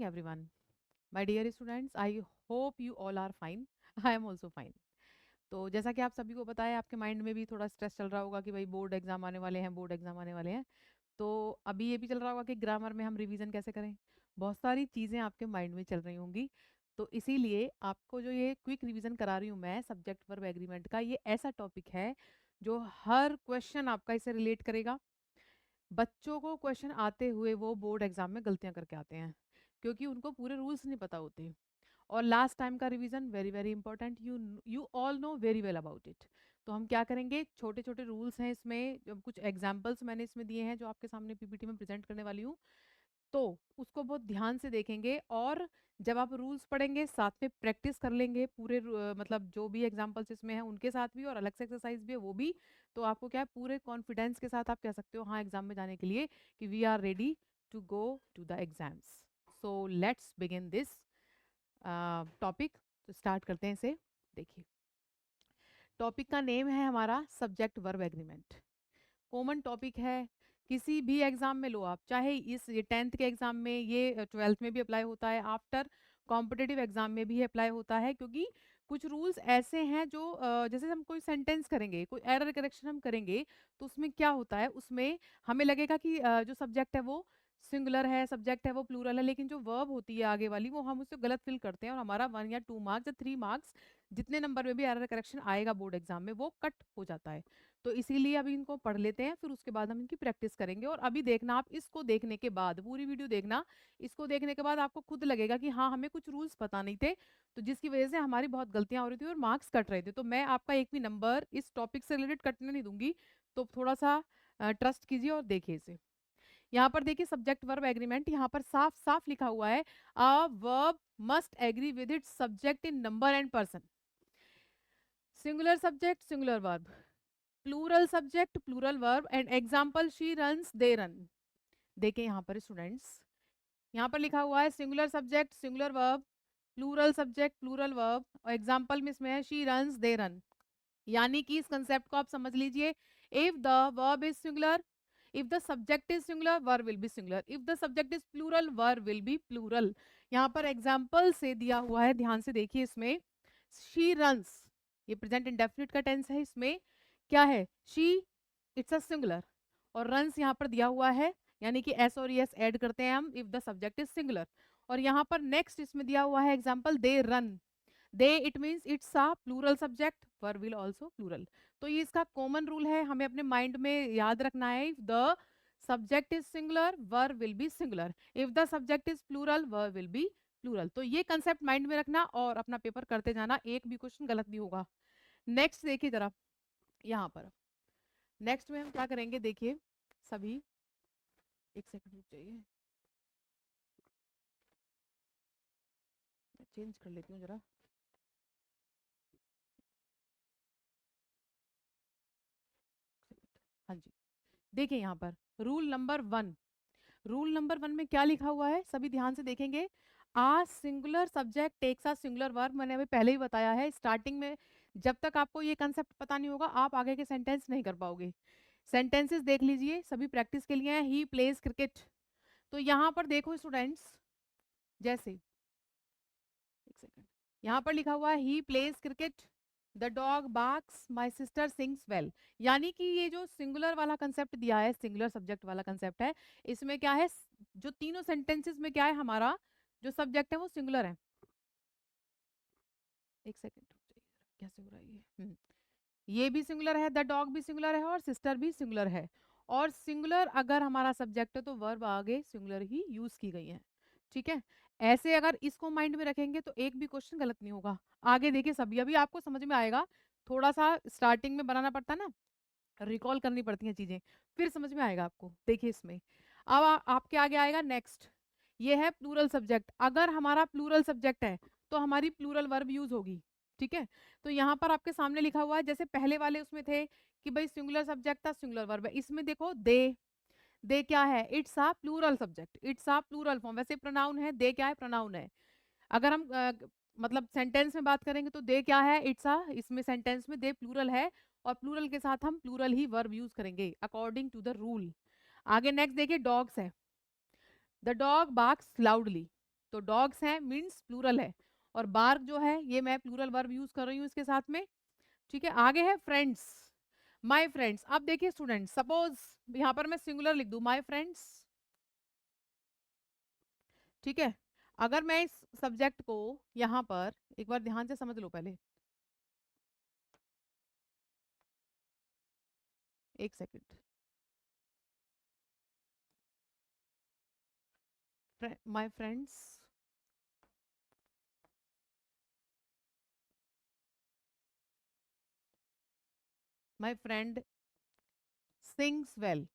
everyone. My dear students, I hope you all are fine. I am also fine. तो जैसा कि आप सभी को पता है, आपके माइंड में भी थोड़ा स्ट्रेस चल रहा होगा कि भाई बोर्ड एग्जाम आने वाले हैं, बोर्ड एग्जाम आने वाले हैं। तो अभी ये भी चल रहा होगा कि ग्रामर में हम रिवीजन कैसे करें। बहुत सारी चीज़ें आपके माइंड में चल रही होंगी। तो इसीलिए आपको जो ये क्विक रिवीजन करा रही हूँ मैं सब्जेक्ट वर्ब एग्रीमेंट का, ये ऐसा टॉपिक है जो हर क्वेश्चन आपका इससे रिलेट करेगा। बच्चों को क्वेश्चन आते हुए वो बोर्ड एग्जाम में गलतियां करके आते हैं क्योंकि उनको पूरे रूल्स नहीं पता होते। और लास्ट टाइम का revision very very important, you all know very well about it. तो हम क्या करेंगे, छोटे छोटे रूल्स हैं इसमें, जो कुछ एग्जांपल्स मैंने इसमें दिए हैं जो आपके सामने पीपीटी में प्रेजेंट करने वाली हूँ। तो उसको बहुत ध्यान से देखेंगे और जब आप रूल्स पढ़ेंगे साथ में प्रैक्टिस कर लेंगे पूरे मतलब जो भी एग्जांपल्स इसमें हैं उनके साथ भी, और अलग से एक्सरसाइज भी है वो भी। तो आपको क्या है, पूरे कॉन्फिडेंस के साथ आप कह सकते हो हाँ एग्जाम में जाने के लिए कि we are ready to go to the exams. So let's begin this topic. तो स्टार्ट करते हैं इसे। देखिए, टॉपिक का नेम है हमारा subject verb agreement. Common topic है, किसी भी एग्जाम में लो आप, चाहे इस ये 10th के एग्जाम में, ये 12th में भी अप्लाई होता है, आफ्टर कॉम्पिटिटिव एग्जाम में भी अप्लाई होता है। क्योंकि कुछ रूल्स ऐसे हैं जो जैसे हम कोई सेंटेंस करेंगे, कोई एरर करेक्शन हम करेंगे, तो उसमें क्या होता है, उसमें हमें लगेगा कि जो सब्जेक्ट है वो सिंगुलर है, सब्जेक्ट है वो प्लूरल है, लेकिन जो वर्ब होती है आगे वाली वो हम उससे गलत फिल करते हैं और हमारा 1 या 2 मार्क्स या 3 मार्क्स, जितने नंबर में भी एरर करेक्शन आएगा बोर्ड एग्जाम में, वो कट हो जाता है। तो इसीलिए अभी इनको पढ़ लेते हैं, फिर उसके बाद हम इनकी प्रैक्टिस करेंगे। और अभी देखना, आप इसको देखने के बाद पूरी वीडियो देखना, इसको देखने के बाद आपको खुद लगेगा कि हाँ हमें कुछ रूल्स पता नहीं थे, तो जिसकी वजह से हमारी बहुत गलतियां हो रही थी और मार्क्स कट रहे थे। तो मैं आपका एक भी नंबर इस टॉपिक से रिलेटेड कटने नहीं दूंगी। तो थोड़ा सा ट्रस्ट कीजिए और देखिए इसे। यहाँ पर देखिए सब्जेक्ट वर्ब एग्रीमेंट, यहाँ पर साफ साफ लिखा हुआ है, a verb must agree with its subject in number and person. Singular subject singular verb, plural subject plural verb, and example she runs they run. देखें यहाँ पर स्टूडेंट्स, यहाँ पर लिखा हुआ है singular subject singular verb, plural subject plural verb, और example में इसमें है शी रन्स दे रन। यानी कि इस कंसेप्ट को आप समझ लीजिए, if the verb is singular, if the subject is singular verb will be singular, if the subject is plural verb will be plural। यहाँ पर एग्जाम्पल से दिया हुआ है, ध्यान से देखिए इसमें, she runs, ये प्रेजेंट इंडेफिनिट का टेंस है, इसमें क्या है, she, इट्स अ सिंगुलर, और रन्स यहाँ पर दिया हुआ है, यानी कि एस और एस ऐड करते हैं हम if the subject is singular. और यहाँ पर नेक्स्ट इसमें दिया हुआ है example, they run, they it means it's a plural subject, verb will also plural. तो ये इसका कॉमन रूल है, हमें अपने माइंड में याद रखना है, if the subject is singular verb will be singular, if the subject is plural verb will be plural. तो ये कंसेप्ट माइंड में रखना और अपना पेपर करते जाना, एक भी क्वेश्चन गलत नहीं होगा। नेक्स्ट देखिए जरा, यहाँ पर नेक्स्ट में हम क्या करेंगे, देखिए सभी, एक सेकंड रुक जाइए, मैं चेंज कर लेती हूँ जरा। हाँ जी, देखिए यहाँ पर रूल नंबर 1, रूल नंबर 1 में क्या लिखा हुआ है, सभी ध्यान से देखेंगे। आ सिंगुलर सब्जेक्ट टेक्स आ सिंगुलर वर्ब, मैंने अभी पहले ही बताया है स्टार्टिंग में, जब तक आपको ये कंसेप्ट पता नहीं होगा आप आगे के सेंटेंस नहीं कर पाओगे। सेंटेंसेस देख लीजिए, सभी प्रैक्टिस के लिए हैं। ही प्लेज क्रिकेट, तो यहाँ पर देखो स्टूडेंट्स, जैसे एक सेकंड, यहाँ पर लिखा हुआ है he plays cricket, the dog barks, my sister sings well. यानी कि ये जो सिंगुलर वाला कंसेप्ट दिया है, सिंगुलर सब्जेक्ट वाला कंसेप्ट है, इसमें क्या है, जो तीनों सेंटेंसेस में क्या है, हमारा जो सब्जेक्ट है वो सिंगुलर है। एक सेकंड रुक जाइए, कैसे हो रहा है ये, ये भी सिंगुलर है, द डॉग भी सिंगुलर है और सिस्टर भी सिंगुलर है। और सिंगुलर अगर हमारा सब्जेक्ट है तो वर्ब आगे सिंगुलर ही यूज की गई है। ठीक है, ऐसे अगर इसको माइंड में रखेंगे तो एक भी क्वेश्चन गलत नहीं होगा। आगे देखिए सभी, अभी आपको समझ में आएगा, थोड़ा सा स्टार्टिंग में बनाना पड़ता है ना, रिकॉल करनी पड़ती हैं चीजें, फिर समझ में आएगा आपको। देखिए इसमें अब आपके आगे आएगा नेक्स्ट, ये है प्लूरल सब्जेक्ट। अगर हमारा प्लूरल सब्जेक्ट है तो हमारी प्लूरल वर्ब यूज होगी। ठीक है, तो यहाँ पर आपके सामने लिखा हुआ है, जैसे पहले वाले उसमें थे कि भाई सिंगुलर सब्जेक्ट था सिंगुलर वर्ब है, इसमें देखो दे क्या है, it's a plural subject, it's a plural form, वैसे प्रोनाउन है, दे क्या है, प्रोनाउन है। अगर हम मतलब सेंटेंस में बात करेंगे तो दे क्या है, इट्स अ, इसमें सेंटेंस में दे प्लूरल है, और प्लूरल के साथ हम प्लूरल ही वर्ब यूज करेंगे अकॉर्डिंग टू द रूल। आगे नेक्स्ट देखिए, डॉग्स है, द डॉग बार्क्स लाउडली, तो डॉग्स हैं मीन्स प्लूरल है, और बार्क जो है ये मैं प्लूरल वर्ब यूज कर रही हूँ इसके साथ में। ठीक है, आगे है फ्रेंड्स, माय फ्रेंड्स। अब देखिए स्टूडेंट, सपोज यहाँ पर मैं सिंगुलर लिख दूं माय फ्रेंड्स, ठीक है। अगर मैं इस सब्जेक्ट को यहाँ पर एक बार ध्यान से समझ लो पहले, एक second, my friends, my friend sings well.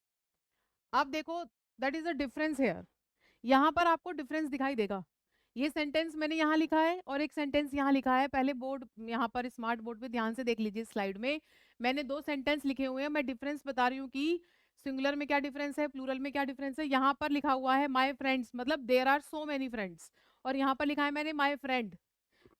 अब देखो, that is a difference here, यहाँ पर आपको डिफरेंस दिखाई देगा। ये सेंटेंस मैंने यहाँ लिखा है और एक सेंटेंस यहाँ लिखा है। पहले बोर्ड यहाँ पर स्मार्ट बोर्ड पे ध्यान से देख लीजिए, स्लाइड में मैंने दो सेंटेंस लिखे हुए हैं, मैं डिफरेंस बता रही हूँ कि सिंगुलर में क्या डिफरेंस है, प्लूरल में क्या डिफरेंस है। यहाँ पर लिखा हुआ है माय फ्रेंड्स, मतलब there are so many friends, और यहाँ पर लिखा है मैंने माय फ्रेंड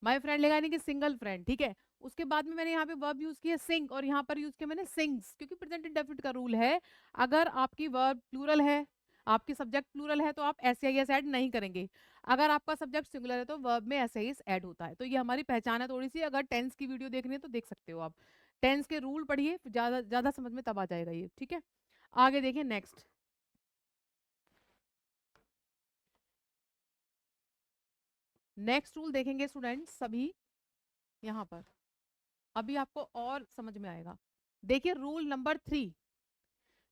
लिखा है, यानी कि सिंगल फ्रेंड, ठीक है। उसके बाद में मैंने यहाँ पे वर्ब यूज किया सिंग, और यहाँ पर यूज किया मैंने सिंग्स, क्योंकि प्रेजेंट इंडेफिनिट का रूल है, अगर आपकी वर्ब प्लूरल है, आपकी सब्जेक्ट प्लूरल है, तो आप एस आई एस ऐड नहीं करेंगे। अगर आपका सब्जेक्ट सिंगुलर है तो वर्ब में एस आई एस ऐड होता है। तो ये हमारी पहचान है थोड़ी सी। अगर टेंस की वीडियो देखनी है तो देख सकते हो आप, टेंस के रूल पढ़िए, ज्यादा ज्यादा समझ में तब आ जाएगा ये, ठीक है। आगे देखिए नेक्स्ट, नेक्स्ट रूल देखेंगे स्टूडेंट्स सभी यहाँ पर, अभी आपको और समझ में आएगा। देखिए रूल नंबर 3,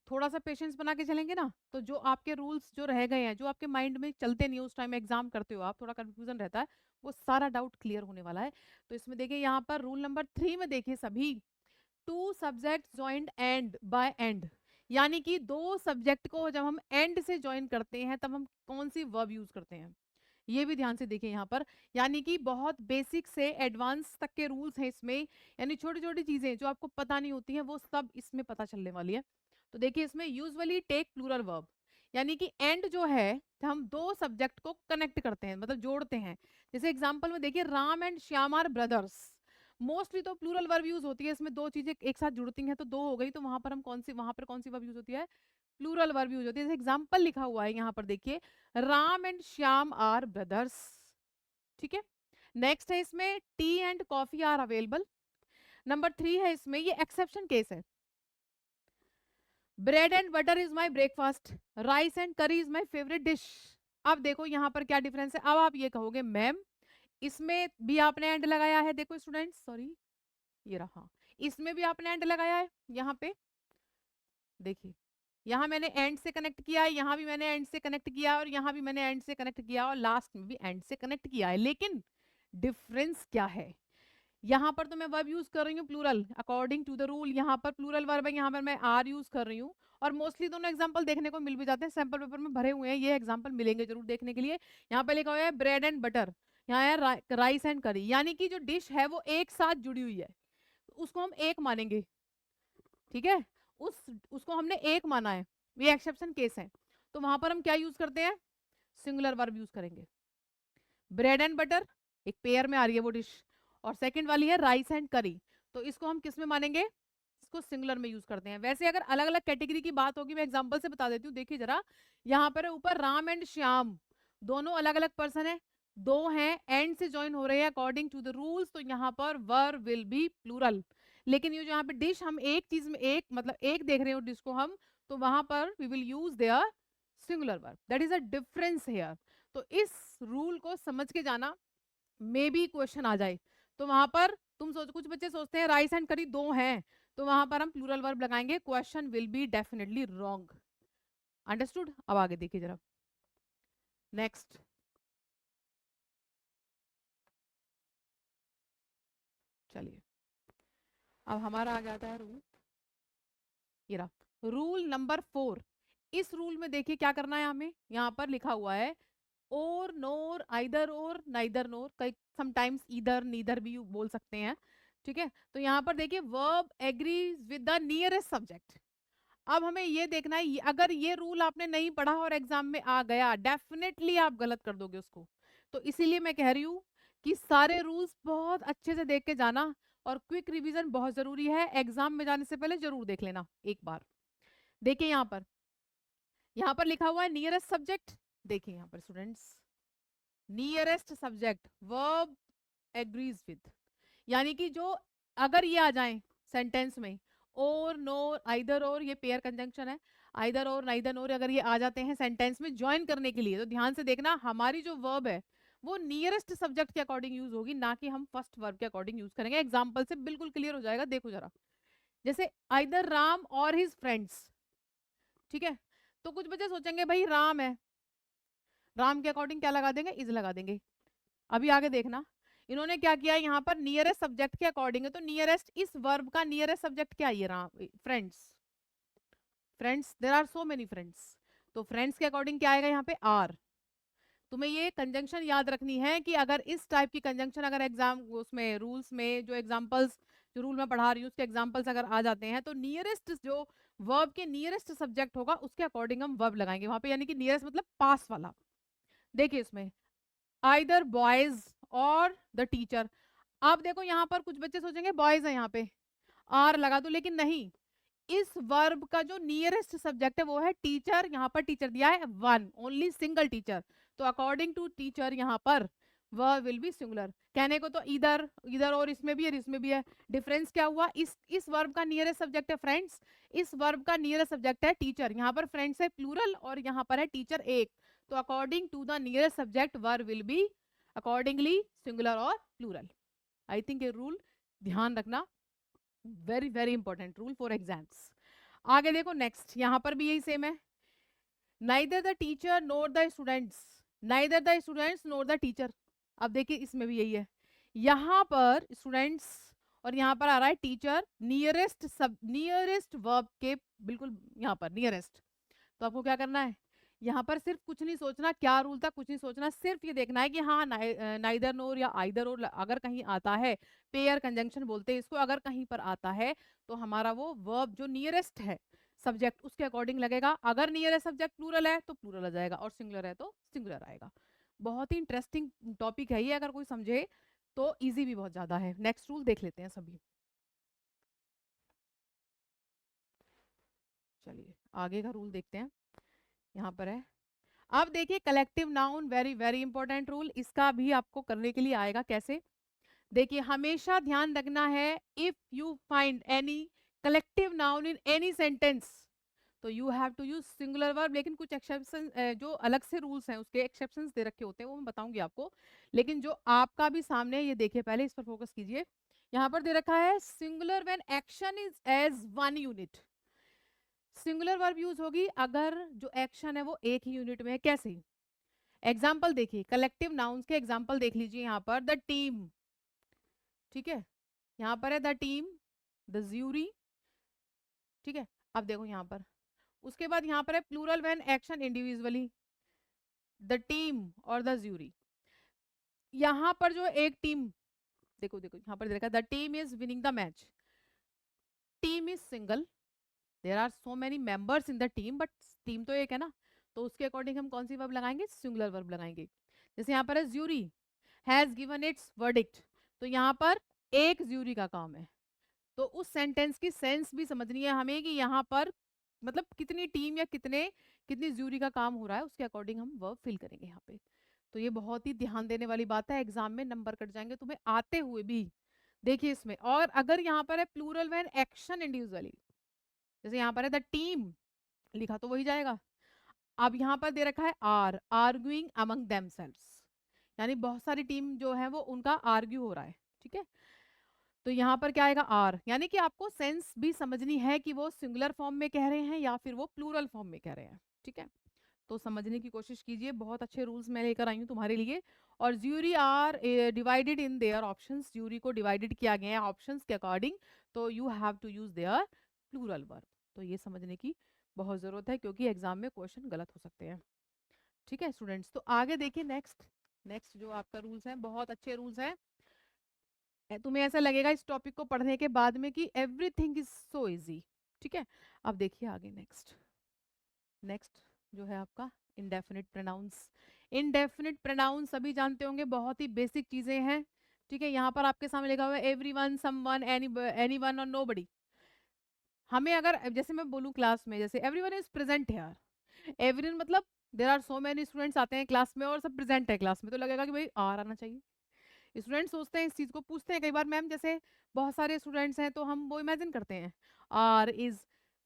थोड़ा सा पेशेंस बना के चलेंगे ना, तो जो आपके रूल्स जो रह गए हैं, जो आपके माइंड में चलते नहीं, उस टाइम एग्जाम करते हो आप, थोड़ा कंफ्यूजन रहता है, वो सारा डाउट क्लियर होने वाला है। तो इसमें देखिए यहाँ पर रूल नंबर 3 में देखिए सभी, two subject joint and by and, यानी कि दो सब्जेक्ट को जब हम एंड से ज्वाइन करते हैं तब हम कौन सी वर्ब यूज करते हैं, ये भी ध्यान से देखिए यहाँ पर। यानी कि बहुत बेसिक से एडवांस तक के रूल्स हैं इसमें, यानी छोटी छोटी चीजें जो आपको पता नहीं होती हैं वो सब इसमें पता चलने वाली है। तो देखिए इसमें यूजुअली टेक प्लूरल वर्ब, यानी कि एंड जो है, हम दो सब्जेक्ट को कनेक्ट करते हैं, मतलब जोड़ते हैं। जैसे एग्जांपल में देखिए Ram and Shyam are brothers, mostly तो प्लूरल वर्ब यूज होती है, इसमें दो चीजें एक साथ जुड़ती हैं तो दो हो गई, तो वहां पर हम कौन सी, वहां पर कौन सी वर्ब यूज होती है, प्लूरल वर्ब यूज होती है। जैसे एग्जांपल लिखा हुआ है यहाँ पर देखिए, Ram and Shyam are brothers, ठीक है। नेक्स्ट है इसमें tea and coffee are available. Number 3 है इसमें, ये एक्सेप्शन केस है, bread and butter is my breakfast, rice and curry is my favourite dish. अब देखो यहाँ पर क्या डिफरेंस है। अब आप ये कहोगे मैम इसमें भी आपने एंड लगाया है, देखो स्टूडेंट्स, सॉरी ये रहा, इसमें भी आपने एंड लगाया है, यहाँ पे देखिए, यहाँ मैंने एंड से कनेक्ट किया है, यहाँ भी मैंने एंड से कनेक्ट किया है, और यहाँ भी मैंने एंड से कनेक्ट किया, और लास्ट में भी एंड से कनेक्ट किया है। लेकिन डिफरेंस क्या है, यहाँ पर तो मैं वर्ब यूज कर रही हूँ plural according to the rule, यहाँ पर प्लूरल वर्ब है, यहाँ पर मैं आर यूज कर रही हूँ। और मोस्टली दोनों एग्जांपल देखने को मिल भी जाते हैं, सैंपल पेपर में भरे हुए हैं, ये एग्जांपल मिलेंगे जरूर देखने के लिए। यहाँ पे लिखा हुआ है ब्रेड एंड बटर, यहाँ है राइस एंड करी, यानी कि जो डिश है वो एक साथ जुड़ी हुई है, उसको हम एक मानेंगे, ठीक है। उसको हमने एक माना है, ये एक्सेप्शन केस है। तो वहां पर हम क्या यूज करते हैं, सिंगुलर वर्ब यूज करेंगे। ब्रेड एंड बटर एक पेयर में आ रही है वो डिश, और सेकंड वाली है राइस एंड करी, तो इसको हम किस में मानेंगे, इसको सिंगुलर में यूज करते हैं। वैसे अगर अलग अलग कैटेगरी की बात होगी, मैं एग्जांपल से बता देती हूँ, देखिए जरा, यहाँ पर है ऊपर राम एंड श्याम, दोनों अलग अलग पर्सन है, दो हैं एंड से ज्वाइन हो रहे हैं अकॉर्डिंग टू द रूल्स, तो यहाँ पर वर्ब विल बी प्लूरल। लेकिन ये जो यहाँ पे डिश, हम एक चीज में एक, मतलब एक देख रहे हो डिश को हम, तो वहां पर we will use there singular verb, that is a difference here. तो इस रूल को समझ के जाना, मे बी क्वेश्चन आ जाए, तो वहां पर तुम सोच, कुछ बच्चे सोचते हैं राइस एंड करी दो हैं, तो वहां पर हम प्लूरल वर्ब लगाएंगे, question will be definitely wrong. Understood. अब आगे देखिए जरा, नेक्स्ट, चलिए अब हमारा आ जाता है रूल, ये रहा रूल नंबर 4। इस रूल में देखिए क्या करना है हमें, यहाँ पर लिखा हुआ है और नोर, आइदर और, नाइदर नोर, कई समटाइम्स ईदर नीदर भी बोल सकते हैं, ठीक है। तो यहाँ पर देखिए verb agrees with the nearest subject. अब हमें ये देखना है, अगर ये रूल आपने नहीं पढ़ा और एग्जाम में आ गया, डेफिनेटली आप गलत कर दोगे उसको। तो इसीलिए मैं कह रही हूँ कि सारे रूल्स बहुत अच्छे से देख के जाना, और क्विक रिवीजन बहुत जरूरी है, एग्जाम में जाने से पहले जरूर देख लेना एक बार। देखिए यहाँ पर लिखा हुआ है नियरेस्ट सब्जेक्ट, देखिए यहाँ पर students, nearest subject verb agrees with, यानी कि जो अगर ये आ जाए सेंटेंस में, और नो आइदर और, ये पेयर कंजंक्शन है, आइदर और नाइदर और अगर ये आ जाते हैं सेंटेंस में ज्वाइन करने के लिए, तो ध्यान से देखना हमारी जो वर्ब है वो नियरेस्ट सब्जेक्ट के अकॉर्डिंग यूज होगी, ना कि हम फर्स्ट वर्ब के अकॉर्डिंग यूज करेंगे। एग्जांपल से बिल्कुल क्लियर हो जाएगा, देखो जरा। जैसे आइदर राम और हिज फ्रेंड्स, ठीक है, तो कुछ बच्चे सोचेंगे भाई राम है, राम के अकॉर्डिंग क्या लगा देंगे, इज लगा देंगे। अभी आगे देखना, इन्होंने क्या किया यहाँ पर नियरेस्ट सब्जेक्ट के अकॉर्डिंग है, तो नियरेस्ट इस वर्ब का नियरेस्ट सब्जेक्ट क्या है, ये Ram, friends, friends, there are so many friends, तो फ्रेंड्स के अकॉर्डिंग क्या आएगा यहाँ पे, आर। तुम्हें ये कंजंक्शन याद रखनी है कि अगर इस टाइप की कंजंक्शन अगर एग्जाम उसमें रूल्स में जो एग्जांपल्स, जो रूल में पढ़ा रही हूँ उसके एग्जांपल्स अगर आ जाते हैं, तो नियरेस्ट जो वर्ब के नियरेस्ट सब्जेक्ट होगा उसके अकॉर्डिंग हम वर्ब लगाएंगे वहां पे, यानी कि नियरेस्ट मतलब पास वाला। देखिए इसमें आइदर बॉयज और द टीचर, अब देखो यहाँ पर कुछ बच्चे सोचेंगे बॉयज है, यहाँ पे आर लगा दो, लेकिन नहीं, इस वर्ब का जो नियरेस्ट सब्जेक्ट है वो है टीचर, यहाँ पर टीचर दिया है वन, ओनली सिंगल टीचर, तो अकॉर्डिंग टू टीचर यहाँ पर वर्ब विल बी सिंगुलर। कहने को तो इधर इधर और इसमें भी है इसमें भी है, डिफरेंस क्या हुआ, इस वर्ब का नियरेस्ट सब्जेक्ट है फ्रेंड्स, इस वर्ब का नियरेस्ट सब्जेक्ट है टीचर, यहाँ पर फ्रेंड्स है प्लूरल और यहाँ पर है टीचर एक, तो according to the nearest subject verb will be accordingly singular और प्लूरल। आई थिंक ये रूल ध्यान रखना, very very important rule for exams. आगे देखो नेक्स्ट, यहां पर भी यही सेम है, neither the teacher nor the students, neither the students nor the teacher, अब देखिए इसमें भी यही है, यहां पर स्टूडेंट्स और यहां पर आ रहा है टीचर, नियरेस्ट सब नियरेस्ट वर्ब के बिल्कुल यहाँ पर नियरेस्ट, तो आपको क्या करना है, यहाँ पर सिर्फ कुछ नहीं सोचना, क्या रूल था कुछ नहीं सोचना, सिर्फ ये देखना है कि हाँ नाइदर नोर या आइदर और अगर कहीं आता है, पेयर कंजंक्शन बोलते हैं इसको, अगर कहीं पर आता है तो हमारा वो वर्ब जो नियरेस्ट है सब्जेक्ट उसके अकॉर्डिंग लगेगा, अगर नियरेस्ट सब्जेक्ट प्लूरल है तो प्लूरल आ जाएगा और सिंगुलर है तो सिंगुलर आएगा। बहुत ही इंटरेस्टिंग टॉपिक है ये, अगर कोई समझे तो इजी भी बहुत ज्यादा है। नेक्स्ट रूल देख लेते हैं सभी, चलिए आगे का रूल देखते हैं, यहाँ पर है, अब देखिए collective noun, very very important rule, इसका भी आपको करने के लिए आएगा कैसे, देखिए हमेशा ध्यान रखना है, if you find any collective noun in any sentence तो you have to use singular verb, लेकिन कुछ एक्सेप्शन जो अलग से रूल्स हैं उसके एक्सेप्शंस दे रखे होते हैं वो मैं बताऊंगी आपको, लेकिन जो आपका भी सामने है ये देखिए, पहले इस पर फोकस कीजिए, यहाँ पर दे रखा है singular when action is as one unit, singular verb use होगी अगर जो एक्शन है वो एक ही यूनिट में है, कैसे, एग्जाम्पल देखिए, कलेक्टिव नाउन्स के एग्जाम्पल देख लीजिए, यहाँ पर द टीम, ठीक है, यहाँ पर है द टीम, द ज्यूरी, ठीक है, अब देखो यहाँ पर, उसके बाद यहाँ पर है plural when action individually, the team और द ज्यूरी, यहाँ पर जो एक टीम, देखो देखो यहाँ पर देखा the team is winning the match, team is single, there are so many members in the team but team तो एक है ना, तो उसके अकॉर्डिंग हम कौन सी वर्ब लगाएंगे, सिंगुलर वर्ब लगाएंगे। जैसे यहाँ पर है jury has given its verdict, तो यहाँ पर एक ज्यूरी का काम है, तो उस सेंटेंस की सेंस भी समझनी है हमें कि यहाँ पर मतलब कितनी टीम या कितनी ज्यूरी का काम हो रहा है, उसके अकॉर्डिंग हम वर्ब फिल करेंगे यहाँ पे। तो ये बहुत ही ध्यान देने वाली बात है, एग्जाम में नंबर कट जाएंगे तुम्हें आते हुए भी। देखिए इसमें, और अगर यहाँ पर है प्लूरल व्हेन एक्शन इंडिविजुअली, जैसे यहाँ पर है द टीम लिखा तो वही जाएगा, अब यहाँ पर दे रखा है आर आर्ग्यूइंग अमंग देमसेल्व्स, यानी बहुत सारी टीम जो है वो उनका आर्ग्यू हो रहा है, ठीक है, तो यहाँ पर क्या आएगा आर, यानी कि आपको सेंस भी समझनी है कि वो सिंगुलर फॉर्म में कह रहे हैं या फिर वो प्लूरल फॉर्म में कह रहे हैं, ठीक है, तो समझने की कोशिश कीजिए, बहुत अच्छे रूल्स मैं लेकर आई हूँ तुम्हारे लिए। और jury are divided in their options, jury को डिवाइडेड किया गया है ऑप्शंस के अकॉर्डिंग, तो you have to use there plural verb, तो ये समझने की बहुत ज़रूरत है क्योंकि एग्जाम में क्वेश्चन गलत हो सकते हैं, ठीक है स्टूडेंट्स। तो आगे देखिए नेक्स्ट, नेक्स्ट जो आपका रूल्स हैं बहुत अच्छे रूल्स हैं, तुम्हें ऐसा लगेगा इस टॉपिक को पढ़ने के बाद में कि एवरीथिंग इज सो इजी, ठीक है। अब देखिए आगे नेक्स्ट, नेक्स्ट जो है आपका इंडेफिनिट प्रोनाउंस, इंडेफिनिट प्रोनाउंस सभी जानते होंगे, बहुत ही बेसिक चीजें हैं, ठीक है, यहाँ पर आपके सामने लिखा हुआ है एवरीवन, समवन, एनीवन और नोबडी, हमें अगर जैसे मैं बोलूँ क्लास में जैसे everyone is present here, everyone मतलब there are so many students आते हैं क्लास में और सब प्रेजेंट है क्लास में, तो लगेगा कि भाई आर आना चाहिए। स्टूडेंट्स सोचते हैं इस चीज को, पूछते हैं कई बार मैम, जैसे बहुत सारे स्टूडेंट्स हैं तो हम वो इमेजिन करते हैं आर इज,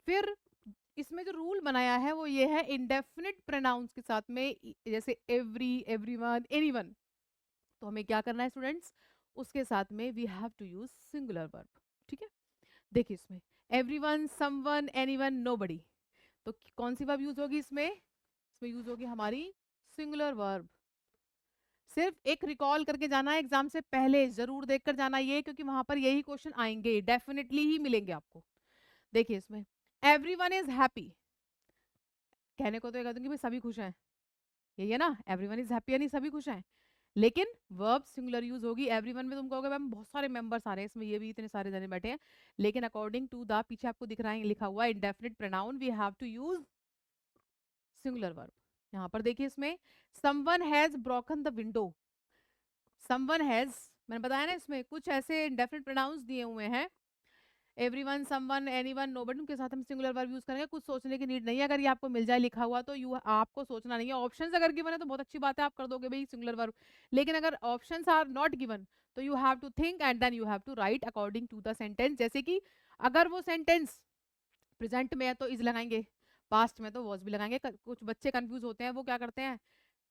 फिर इसमें जो रूल बनाया है वो ये है इंडेफिनिट प्रोनाउंस के साथ में जैसे एवरी, एवरीवन, एनीवन, तो हमें क्या करना है स्टूडेंट्स, उसके साथ में we have to use singular verb. ठीक है, देखिए इसमें एवरीवन, समवन, एनीवन, नोबडी, तो कौन सी वर्ब यूज होगी इसमें, इसमें यूज होगी हमारी सिंगुलर वर्ब। सिर्फ एक रिकॉल करके जाना है एग्जाम से पहले, जरूर देखकर जाना ये, क्योंकि वहां पर यही क्वेश्चन आएंगे, डेफिनेटली ही मिलेंगे आपको। देखिए इसमें एवरीवन इज हैप्पी, कहने को तो ये कह दूंगी भाई सभी खुश हैं, यही है ना, एवरीवन इज हैप्पी यानी सभी खुश हैं, लेकिन वर्ब सिंगुलर यूज होगी एवरीवन में। तुम कहोगे मैम बहुत सारे मेंबर्स आ रहे हैं इसमें, ये भी इतने सारे जने बैठे हैं, लेकिन अकॉर्डिंग टू द, पीछे आपको दिख रहा है लिखा हुआ indefinite pronoun, we have to use singular verb. यहाँ पर देखिए इसमें someone has broken the window, someone has, मैंने बताया ना इसमें कुछ ऐसे इंडेफिनिट प्रोनाउंस दिए हुए हैं, एवरीवन, समवन, एनीवन, नोबडी, उनके साथ हम सिंगुलर वर्ब यूज करेंगे, कुछ सोचने की नीड नहीं है, अगर ये आपको मिल जाए लिखा हुआ तो यू आपको सोचना नहीं है। ऑप्शंस अगर गिवन है तो बहुत अच्छी बात है, आप कर दोगे भाई सिंगुलर वर्ब, लेकिन अगर ऑप्शंस आर नॉट गिवन तो you have to think and then you have to write according to the sentence. जैसे कि अगर वो सेंटेंस प्रेजेंट में है तो इज लगाएंगे, पास्ट में तो वॉज भी लगाएंगे। कुछ बच्चे कंफ्यूज होते हैं, वो क्या करते हैं,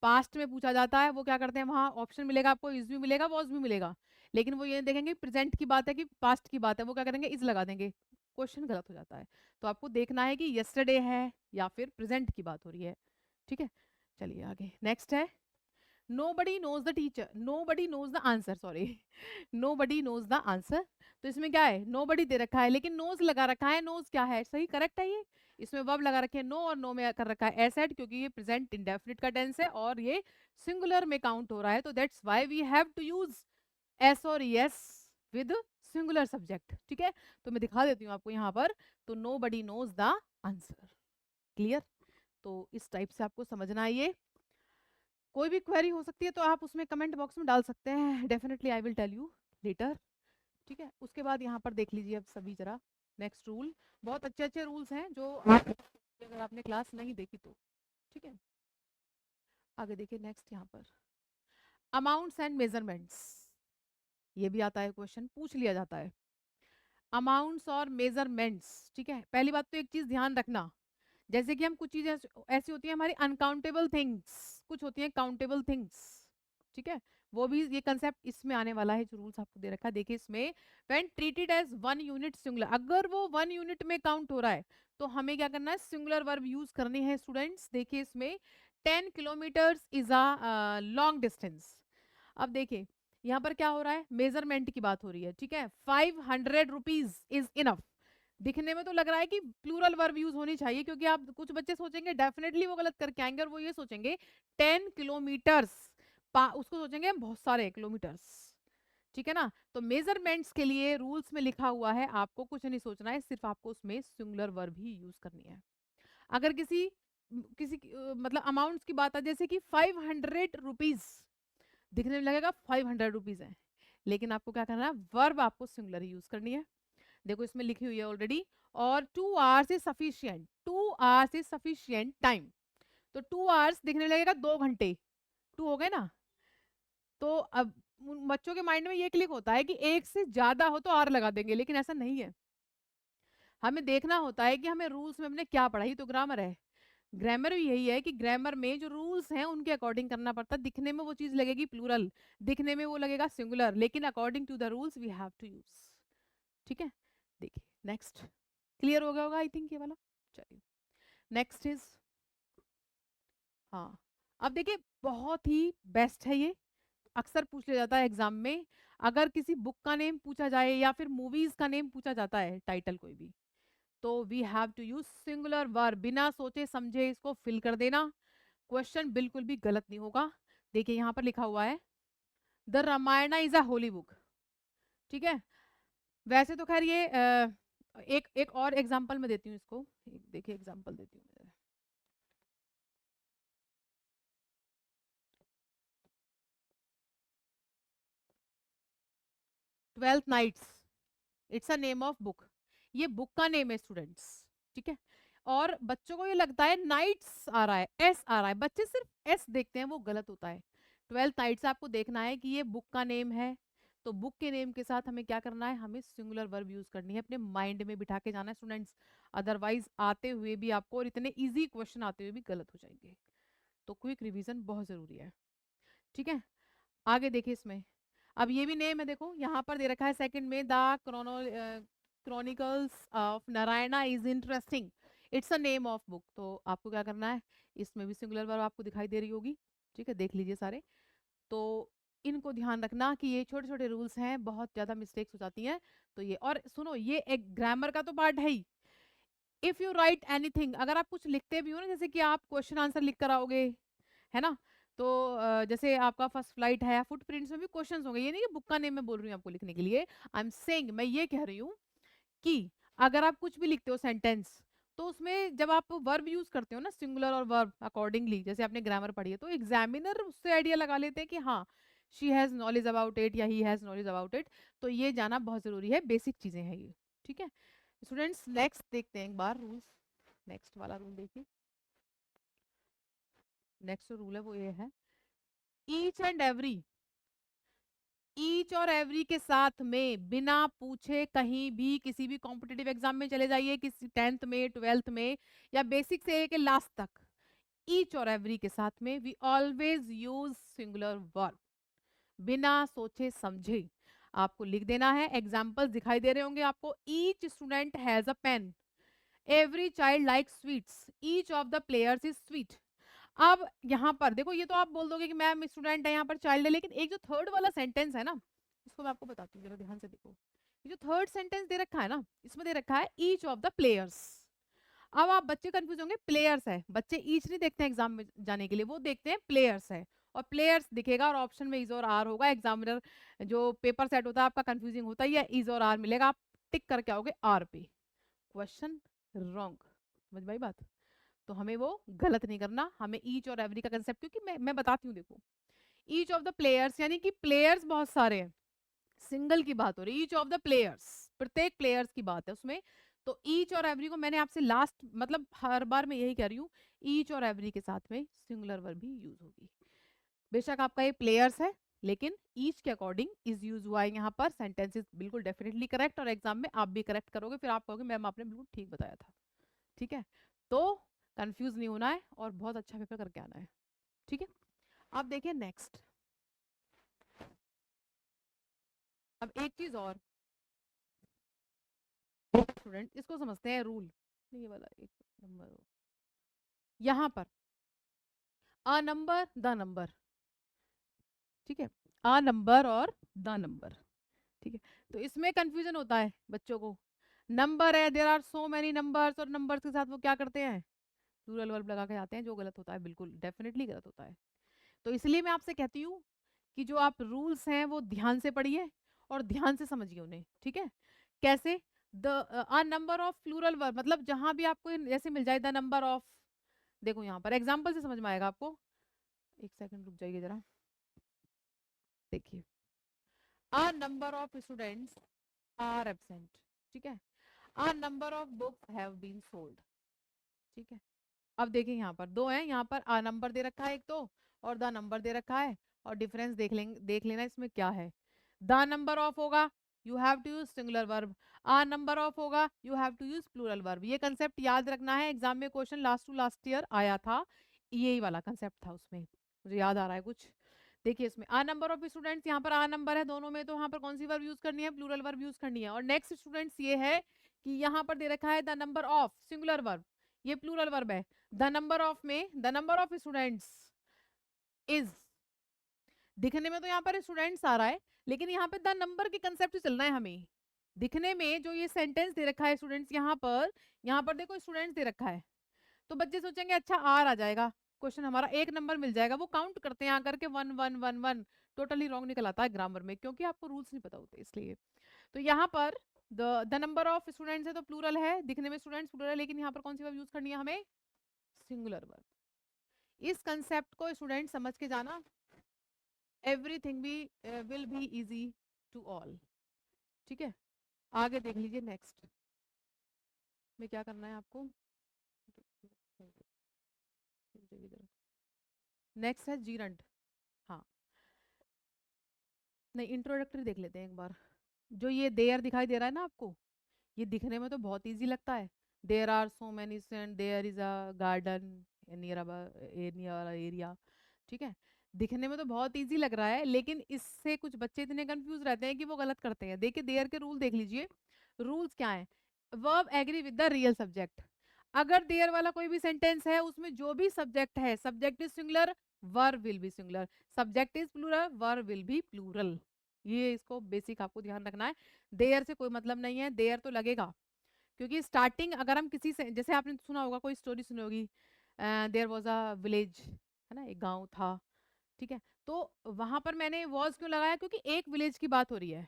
पास्ट में पूछा जाता है वो क्या करते हैं, वहां ऑप्शन मिलेगा आपको, इज भी मिलेगा, वॉज भी मिलेगा, लेकिन वो ये देखेंगे प्रेजेंट की बात है कि पास्ट की बात है, वो क्या करेंगे, इज लगा देंगे, क्वेश्चन गलत हो जाता है। तो आपको देखना है कि यस्टरडे है या फिर प्रेजेंट की बात हो रही है। ठीक है, चलिए आगे नेक्स्ट है, nobody knows the teacher, nobody knows the answer, sorry, nobody knows the answer। तो इसमें क्या है, nobody दे रखा है लेकिन knows लगा रखा है, knows क्या है, सही करेक्ट है ये, इसमें वर्ब लगा रखे हैं नो और नो में कर रखा है एसेड, क्योंकि ये प्रेजेंट इंडेफिनिट का टेंस है और ये सिंगुलर में काउंट हो रहा है, तो that's why we have to use s और यस विद सिंगुलर सब्जेक्ट। ठीक है, तो मैं दिखा देती हूँ आपको यहाँ पर, तो nobody knows the answer, clear. तो इस टाइप से आपको समझना है ये, कोई भी क्वेरी हो सकती है तो आप उसमें कमेंट बॉक्स में डाल सकते हैं, definitely I will tell you later. ठीक है, उसके बाद यहाँ पर देख लीजिए अब सभी जरा नेक्स्ट रूल, बहुत अच्छे अच्छे रूल्स हैं जो आप अगर आपने क्लास नहीं देखी तो। ठीक है, आगे देखिए नेक्स्ट यहाँ पर अमाउंट्स एंड मेजरमेंट्स, ये भी आता है क्वेश्चन, पूछ लिया जाता है अमाउंट्स और मेजरमेंट्स। ठीक है, पहली बात तो एक चीज ध्यान रखना, जैसे कि हम कुछ चीजें ऐसी होती हैं हमारी अनकाउंटेबल थिंग्स, कुछ होती हैं काउंटेबल थिंग्स। ठीक है, वो भी ये कंसेप्ट इसमें आने वाला है, जो रूल्स आपको दे रखा है देखिए इसमें, when treated as one unit singular, अगर वो वन यूनिट में काउंट हो रहा है तो हमें क्या करना है, सिंगुलर वर्ब यूज करनी है स्टूडेंट्स। देखिए इसमें 10 kilometres is a long distance. अब देखिए यहाँ पर क्या हो रहा है, मेजरमेंट की बात हो रही है। ठीक है, 500 रुपीज इज इनफ, दिखने में तो लग रहा है कि प्लूरल वर्ब यूज होनी चाहिए, क्योंकि आप कुछ बच्चे सोचेंगे डेफिनेटली वो गलत करके आएंगे और वो ये सोचेंगे 10 किलोमीटर्स, उसको सोचेंगे हम बहुत सारे किलोमीटर्स। ठीक है ना, तो मेजरमेंट्स के लिए रूल्स में लिखा हुआ है, आपको कुछ नहीं सोचना है, सिर्फ आपको उसमें सिंगुलर वर्ब ही यूज करनी है। अगर किसी मतलब अमाउंट्स की बात है, जैसे कि 500 रुपीज, दिखने में लगेगा 500 रुपीज है, लेकिन आपको क्या करना है, वर्ब आपको सिंगुलर यूज करनी है। देखो इसमें लिखी हुई है ऑलरेडी, और 2 hours is sufficient, 2 hours is sufficient time, तो 2 आवर्स दिखने लगेगा 2 घंटे, टू हो गए ना। तो अब बच्चों के माइंड में ये क्लिक होता है कि एक से ज्यादा हो तो आर लगा देंगे, लेकिन ऐसा नहीं है, हमें देखना होता है कि हमें रूल्स में हमने क्या पढ़ा, ही तो ग्रामर है। ग्रामर भी यही है कि ग्रामर में जो रूल्स हैं उनके अकॉर्डिंग करना पड़ता है, दिखने में वो चीज लगेगी प्लूरल, दिखने में वो लगेगा सिंगुलर, लेकिन according to the rules we have to use. ठीक है, देखिए नेक्स्ट, क्लियर हो गया होगा आई थिंक ये वाला। चलिए नेक्स्ट इज, हाँ अब देखिए बहुत ही बेस्ट है ये, अक्सर पूछ लिया जाता है एग्जाम में, अगर किसी बुक का नेम पूछा जाए या फिर मूवीज का नेम पूछा जाता है, टाइटल कोई भी, तो we have to use singular verb, बिना सोचे समझे इसको फिल कर देना, क्वेश्चन बिल्कुल भी गलत नहीं होगा। देखिए यहाँ पर लिखा हुआ है the Ramayana is a holy book. ठीक है, वैसे तो खैर ये एक एक और एग्जांपल मैं देती हूँ इसको, देखिए एग्जांपल देती हूँ मैं। 12th nights, it's a name of book, ये बुक का नेम है स्टूडेंट्स। ठीक है, और बच्चों को ये लगता है नाइट्स आ रहा है, एस आ रहा है, बच्चे सिर्फ एस देखते हैं, वो गलत होता है। 12th नाइट्स आपको देखना है कि ये बुक का नेम है, तो बुक के नेम के साथ हमें क्या करना है, हमें सिंगुलर वर्ब यूज करनी है, अपने माइंड में बिठा के जाना है स्टूडेंट्स। अदरवाइज आते हुए भी आपको, और इतने इजी क्वेश्चन आते हुए भी गलत हो जाएंगे। तो क्विक रिवीजन बहुत जरूरी है। ठीक है, आगे देखिए इसमें। अब ये भी नेम है, देखो यहाँ पर दे रखा है सेकंड में, the chronicles of Narayana is interesting, it's a name of book. तो आपको क्या करना है, इसमें भी सिंगुलर वर्ब आपको दिखाई दे रही होगी। ठीक है, देख लीजिए सारे। तो इनको ध्यान रखना कि ये छोटे छोटे रूल्स हैं, बहुत ज्यादा मिस्टेक्स हो जाती हैं। तो ये, और सुनो, ये एक ग्रामर का तो पार्ट है ही। इफ यू राइट एनीथिंग, अगर आप कुछ लिखते भी हो ना, जैसे कि आप क्वेश्चन आंसर लिख कर आओगे, है ना, तो जैसे आपका फर्स्ट फ्लाइट है, फुटप्रिंट्स में भी क्वेश्चंस होंगे, ये नहीं कि बुक का नेम मैं बोल रही हूँ आपको लिखने के लिए। आई एम सेइंग, मैं ये कह रही हूँ कि अगर आप कुछ भी लिखते हो सेंटेंस, तो उसमें जब आप वर्ब यूज करते हो ना, सिंगुलर और वर्ब अकॉर्डिंगली, जैसे आपने ग्रामर पढ़ी है, तो एग्जामिनर उससे आइडिया लगा लेते हैं कि हाँ, she has knowledge about it या he has knowledge about it. तो ये जाना बहुत जरूरी है, बेसिक चीजें हैं ये। ठीक है स्टूडेंट्स, नेक्स्ट देखते हैं एक बार रूल्स। नेक्स्ट वाला रूल देखिए। नेक्स्ट जो रूल है वो ये है, ईच एंड एवरी, ईच और एवरी के साथ में बिना पूछे कहीं भी किसी भी कॉम्पिटिटिव एग्जाम में चले जाइए, किसी 10th में, 12th में, या बेसिक से लेके लास्ट तक, ईच और एवरी के साथ में we always use singular verb, बिना सोचे समझे आपको लिख देना है। एग्जाम्पल्स दिखाई दे रहे होंगे आपको, each student has a pen, every child like sweets, each of the players is sweet. अब यहाँ पर देखो, ये तो आप बोल दोगे कि मैम स्टूडेंट है, यहाँ पर चाइल्ड है, लेकिन एक जो थर्ड वाला सेंटेंस है ना, इसको मैं आपको बताती हूँ, जरा ध्यान से देखो। ये जो थर्ड सेंटेंस दे रखा है ना, इसमें दे रखा है ईच ऑफ द प्लेयर्स। अब आप बच्चे कंफ्यूज होंगे, प्लेयर्स है, बच्चे ईच नहीं देखते हैं एग्जाम में जाने के लिए, वो देखते हैं प्लेयर्स है, और प्लेयर्स दिखेगा और ऑप्शन में इज और आर होगा। एग्जामिनर जो पेपर सेट होता है आपका कंफ्यूजिंग होता है, या इज और आर मिलेगा, आप टिक करके आओगे आर पे। क्वेश्चन रॉन्ग, समझ भाई बात। तो हमें वो गलत नहीं करना, हमें ईच और एवरी का कंसेप्ट, क्योंकि मैं बताती हूँ देखो, ईच ऑफ द प्लेयर्स यानी कि प्लेयर्स बहुत सारे हैं, सिंगल की बात हो रही है, ईच ऑफ द प्लेयर्स, प्रत्येक प्लेयर्स की बात है उसमें। तो ईच और एवरी को मैंने आपसे लास्ट, मतलब हर बार मैं यही कह रही हूँ, ईच और एवरी के साथ में सिंगुलर वर्ब भी यूज होगी। बेशक आपका ये प्लेयर्स है, लेकिन ईच के अकॉर्डिंग इज यूज हुआ है यहाँ पर, सेंटेंसेस बिल्कुल डेफिनेटली करेक्ट, और एग्जाम में आप भी करेक्ट करोगे, फिर आप कहोगे मैम आपने बिल्कुल ठीक बताया था। ठीक है, तो कंफ्यूज नहीं होना है और बहुत अच्छा पेपर करके आना है। ठीक है, अब देखिए नेक्स्ट। अब एक चीज और स्टूडेंट, इसको समझते हैं रूल, ये वाला एक नंबर यहाँ पर, अ नंबर द नंबर, ठीक है, अ नंबर और द नंबर। ठीक है, तो इसमें कंफ्यूजन होता है बच्चों को, नंबर है, there are so many numbers, और नंबर्स के साथ वो क्या करते हैं, प्लूरल वर्ब लगा के आते हैं, जो गलत होता है, बिल्कुल डेफिनेटली गलत होता है। तो इसलिए मैं आपसे कहती हूँ कि जो आप रूल्स हैं वो ध्यान से पढ़िए और ध्यान से समझिए उन्हें। ठीक है, कैसे, the a number of plural verb, मतलब जहां भी आपको जैसे मिल जाए द नंबर ऑफ, देखो यहाँ पर एग्जाम्पल से समझ में आएगा आपको, एक सेकंड रुक जाइए जरा, देखिए, a number of students are absent, ठीक है, a number of books have been sold. ठीक है, अब देखिए यहाँ पर दो हैं, यहाँ पर आ नंबर दे रखा है एक तो, और द नंबर दे रखा है, और डिफरेंस देख लेंगे, देख लेना इसमें क्या है। द नंबर ऑफ होगा, you have to use singular verb, a number of होगा, you have to use plural verb. ये कंसेप्ट याद रखना है, एग्जाम में question last to last year आया था, यही वाला कंसेप्ट था उसमें, मुझे याद आ रहा है कुछ। देखिए इसमें आ नंबर ऑफ स्टूडेंट्स, यहाँ पर आ नंबर है दोनों में, तो यहाँ पर कौन सी वर्ब यूज करनी है, प्लूरल वर्ब यूज करनी है। और नेक्स्ट स्टूडेंट्स ये है कि यहाँ पर दे रखा है the number of, singular verb, ये प्लूरल वर्ब है, द नंबर ऑफ में the number of students is, दिखने में तो यहाँ पर स्टूडेंट्स आ रहा है, लेकिन यहाँ पे द नंबर के कंसेप्ट से चलना है हमें। दिखने में जो ये सेंटेंस दे रखा है स्टूडेंट्स, यहाँ पर देखो स्टूडेंट्स दे रखा है, तो बच्चे सोचेंगे अच्छा आर आ जाएगा, क्वेश्चन हमारा एक नंबर मिल जाएगा, वो काउंट करते हैं आकर के one one one one, totally wrong निकल आता है ग्रामर में, क्योंकि आपको रूल्स नहीं पता होते इसलिए। तो यहाँ पर द नंबर ऑफ स्टूडेंट्स है तो प्लूरल है, दिखने में स्टूडेंट्स प्लूरल है, लेकिन यहाँ पर कौन सी वर्ब यूज करनी है हमें, सिंगुलर वर्ब। इस कंसेप्ट को स्टूडेंट समझ के जाना, एवरीथिंग भी will be easy to all. ठीक है, आगे देख लीजिए नेक्स्ट में क्या करना है आपको। नेक्स्ट है जीरंट। हाँ, नहीं इंट्रोडक्टरी देख लेते हैं एक बार। जो ये देयर दिखाई दे रहा है ना आपको, ये दिखने में तो बहुत इजी लगता है। There are so many cent, there is a garden near near area. ठीक है, दिखने में तो बहुत इजी लग रहा है, लेकिन इससे कुछ बच्चे इतने कंफ्यूज रहते हैं कि वो गलत करते हैं। देखिए देयर के रूल देख लीजिए। रूल्स क्या है? Verb agree with the real subject. अगर देयर वाला कोई भी सेंटेंस है, उसमें जो भी सब्जेक्ट है, subject is singular, verb will be singular. Subject is plural, verb will be plural. ये इसको बेसिक आपको ध्यान रखना है। देयर से कोई मतलब नहीं है, देयर तो लगेगा, क्योंकि स्टार्टिंग अगर हम किसी से, जैसे आपने सुना होगा, कोई स्टोरी सुनी होगी, देयर वॉज अ विलेज, है ना, एक गांव था। ठीक है, तो वहां पर मैंने वॉज क्यों लगाया? क्योंकि एक विलेज की बात हो रही है।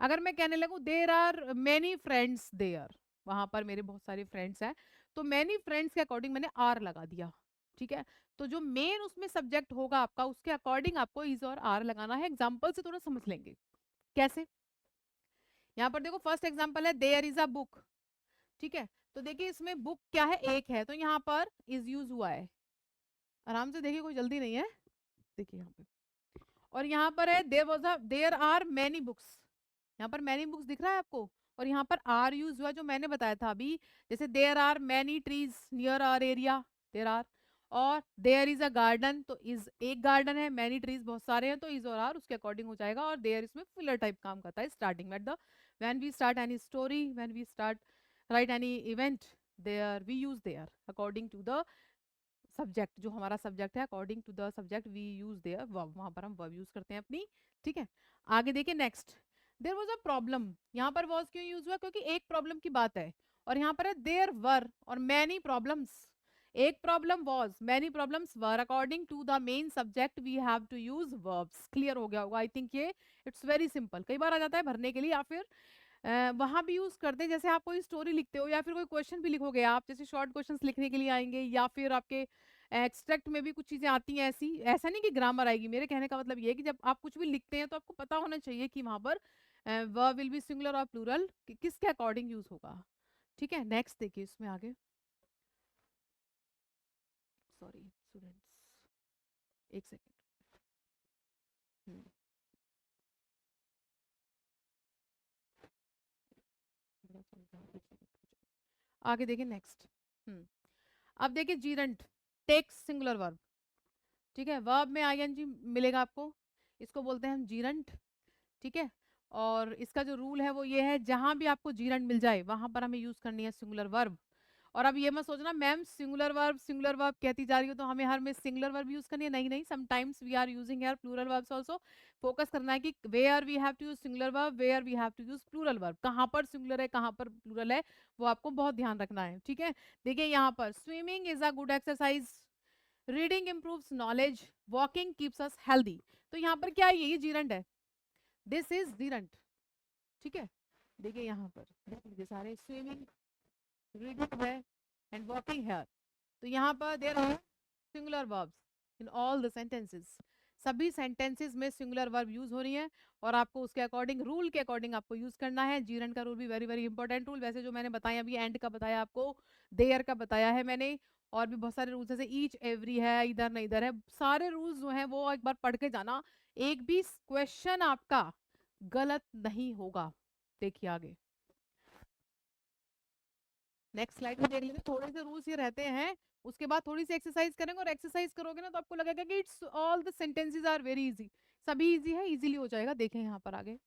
अगर मैं कहने लगूं there are many friends there, वहां पर मेरे बहुत सारे फ्रेंड्स हैं, तो मेनी फ्रेंड्स के अकॉर्डिंग मैंने आर लगा दिया। ठीक है, तो जो मेन उसमें सब्जेक्ट होगा आपका, उसके अकॉर्डिंग आपको इज और आर लगाना है। एग्जाम्पल से थोड़ा समझ लेंगे कैसे। यहाँ पर देखो, फर्स्ट एग्जाम्पल है देयर इज अ बुक। ठीक है, तो देखिए इसमें बुक क्या है, एक है, तो यहाँ पर इज यूज हुआ है। आराम से देखिए, कोई जल्दी नहीं है। देखिए यहाँ पे, और यहाँ पर है there was a, there are many books. यहाँ पर मैनी बुक्स दिख रहा है आपको, और यहाँ पर आर यूज हुआ, जो मैंने बताया था अभी। जैसे there are many trees near our area, there are. और देयर इज अ गार्डन, तो इज एक गार्डन है, मैनी ट्रीज बहुत सारे हैं, तो इज और आर उसके अकॉर्डिंग हो जाएगा। और देयर इसमें फिलर टाइप काम करता है स्टार्टिंग में। At the when we start any story, when we start write any event, there we use there according to the subject. जो हमारा सब्जेक्ट है, according to the subject we use there verb, वहां पर हम verb use करते हैं अपनी। ठीक है, आगे देखिए next. There was a problem, यहाँ पर वॉज क्यों यूज हुआ? क्योंकि एक प्रॉब्लम की बात है। और यहाँ पर है देयर वर और मैनी प्रॉब्लम्स। एक problem was, many problems were, according to the main subject we have to use verbs. Clear हो गया होगा आई थिंक ये। इट्स वेरी सिंपल, कई बार आ जाता है भरने के लिए, या फिर वहां भी यूज करते हैं। जैसे आप कोई स्टोरी लिखते हो, या फिर कोई क्वेश्चन भी लिखोगे आप, जैसे शॉर्ट क्वेश्चंस लिखने के लिए आएंगे, या फिर आपके एक्सट्रैक्ट में भी कुछ चीजें आती हैं ऐसी। ऐसा नहीं कि ग्रामर आएगी, मेरे कहने का मतलब ये है कि जब आप कुछ भी लिखते हैं, तो आपको पता होना चाहिए कि वहां पर वर्ब विल बी सिंगुलर और प्लूरल, कि किसके अकॉर्डिंग यूज होगा। ठीक है, नेक्स्ट देखिए इसमें आगे। सॉरी स्टूडेंट्स, एक सेकेंड। आगे देखिए नेक्स्ट। हम्म अब देखिए जीरंट, टेक्स सिंगुलर वर्ब। ठीक है, वर्ब में आईएनजी मिलेगा आपको, इसको बोलते हैं हम जीरंट। ठीक है, और इसका जो रूल है वो ये है, जहां भी आपको जीरंट मिल जाए, वहां पर हमें यूज करनी है सिंगुलर वर्ब। और अब ये मत सोचना मैम सिंगुलर वर्ब कहती जा रही हो तो हमें हर में सिंगुलर वर्ब यूज करनी है। नहीं नहीं, sometimes we are using here plural verbs also. Focus करना है कि where we have to use singular verb, where we have to use plural verb, कहाँ पर सिंगुलर है कहाँ पर प्लूरल है, वो आपको बहुत ध्यान रखना है। ठीक है, देखिए यहाँ पर swimming is a good exercise, reading improves knowledge, walking keeps us healthy. तो यहाँ पर क्या है, ये जीरंट है, दिस इज जीरंट। ठीक है, देखिए यहाँ पर देख लीजिए सारे, स्विमिंग, रीडिंग है, एंड वॉकिंग है। तो यहाँ पर there are singular verbs in all the sentences. सभी सेंटेंसेस में सिंगुलर वर्ब यूज हो रही है, और आपको उसके अकॉर्डिंग, रूल के अकॉर्डिंग आपको यूज करना है। जीरन का रूल भी वेरी वेरी इंपॉर्टेंट रूल, वैसे जो मैंने बताया अभी, एंड का बताया आपको, देयर का बताया है मैंने, और भी बहुत सारे रूल्स जैसे ईच एवरी है, इधर नहीं इधर है, सारे रूल्स जो हैं वो एक बार पढ़ के जाना। एक भी क्वेश्चन आपका गलत नहीं होगा। देखिए आगे नेक्स्ट स्लाइड में देख लेते हैं, थोड़े से रूल्स ये रहते हैं। उसके बाद थोड़ी सी एक्सरसाइज करेंगे, और एक्सरसाइज करोगे ना तो आपको लगेगा कि it's all the sentences are very easy. सभी इजी है, इजीली हो जाएगा। देखें यहाँ पर आगे,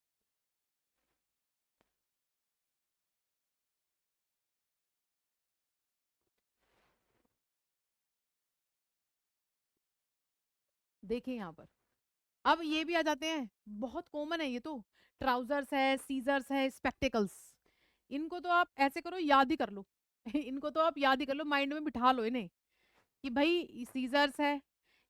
देखिए यहाँ पर, अब ये भी आ जाते हैं, बहुत कॉमन है ये तो। ट्राउजर्स है, सीजर्स है, स्पेक्टिकल्स। इनको तो आप ऐसे करो, याद ही कर लो। इनको तो आप याद ही कर लो, माइंड में बिठा लो इन्हें, कि भाई सीजर्स है,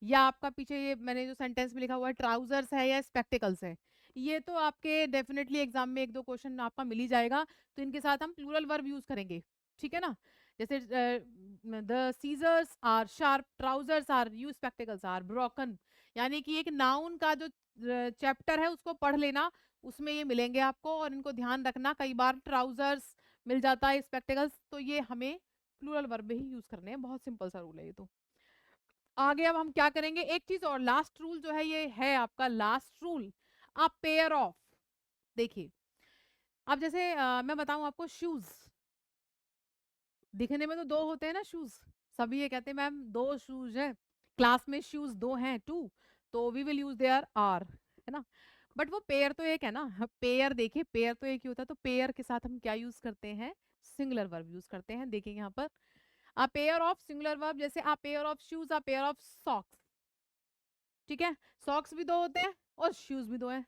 या आपका पीछे ये मैंने जो सेंटेंस में लिखा हुआ है ट्राउजर्स है या स्पेक्टिकल्स है। ये तो आपके डेफिनेटली एग्जाम में एक दो क्वेश्चन आपका मिल ही जाएगा। तो इनके साथ हम प्लूरल वर्ब यूज करेंगे। ठीक है ना, जैसे the scissors are sharp, trousers are, you spectacles are broken. यानी कि एक नाउन का जो चैप्टर है उसको पढ़ लेना, उसमें ये मिलेंगे आपको, और इनको ध्यान रखना। कई बार ट्राउजर्स मिल जाता है, स्पेक्टिकल्स, तो ये हमें प्लूरल वर्ब में ही यूज करने हैं। बहुत सिंपल सा रूल है ये तो। आगे अब हम क्या करेंगे, एक चीज और, लास्ट रूल जो है ये है आपका last rule, a pair of. देखिए अब जैसे मैं बताऊं आपको, शूज दिखने में तो दो होते हैं ना शूज, सभी ये कहते हैं मैम दो शूज हैं, क्लास में शूज दो हैं, टू, तो we will use there are, है ना। बट वो पेयर तो एक है ना, पेयर देखिए पेयर तो एक ही होता है, तो पेयर के साथ हम क्या यूज करते हैं, सिंगुलर वर्ब यूज करते हैं। देखिए यहाँ पर a pair of singular verb, जैसे a pair of shoes, a pair of socks, ठीक है, सॉक्स भी दो होते हैं और शूज भी दो हैं,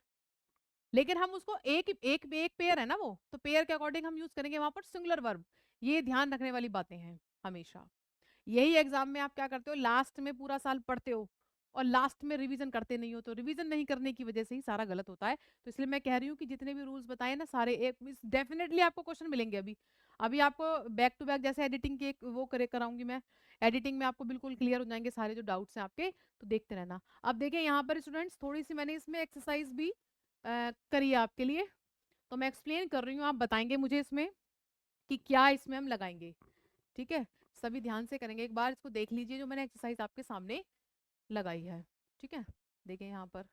लेकिन हम उसको एक एक एक पेयर है ना वो, तो पेयर के अकॉर्डिंग हम यूज करेंगे वहां पर सिंगुलर वर्ब। ये ध्यान रखने वाली बातें हैं हमेशा। यही एग्जाम में आप क्या करते हो, लास्ट में पूरा साल पढ़ते हो और लास्ट में रिवीजन करते नहीं हो, तो रिवीजन नहीं करने की वजह से ही सारा गलत होता है। तो इसलिए मैं कह रही हूँ कि जितने भी रूल्स बताए ना सारे, एक डेफिनेटली आपको क्वेश्चन मिलेंगे अभी। अभी आपको बैक टू बैक जैसे एडिटिंग के वो करे कराऊंगी मैं, एडिटिंग में आपको बिल्कुल क्लियर हो जाएंगे सारे जो डाउट्स हैं आपके, तो देखते रहना। अब देखिए यहाँ पर स्टूडेंट्स थोड़ी सी मैंने इसमें एक्सरसाइज भी करी है आपके लिए, तो मैं एक्सप्लेन कर रही हूँ, आप बताएंगे मुझे इसमें कि क्या इसमें हम लगाएंगे, ठीक है। सभी ध्यान से करेंगे, एक बार इसको देख लीजिए जो मैंने एक्सरसाइज आपके सामने लगाई है, ठीक है। देखिए यहाँ पर,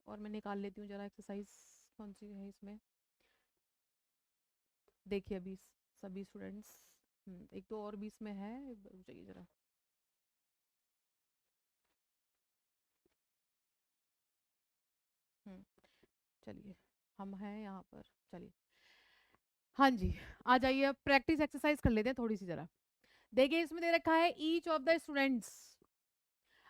और मैं निकाल लेती हूँ जरा एक्सरसाइज कौन सी है इसमें। देखिए अभी सभी स्टूडेंट्स, एक तो और भी इसमें है, रुक जाइए जरा। हम्म चलिए, हम हैं यहाँ पर, चलिए, हाँ जी, आ जाइए अब प्रैक्टिस एक्सरसाइज कर लेते हैं थोड़ी सी जरा। देखिए इसमें दे रखा है ईच ऑफ द स्टूडेंट्स।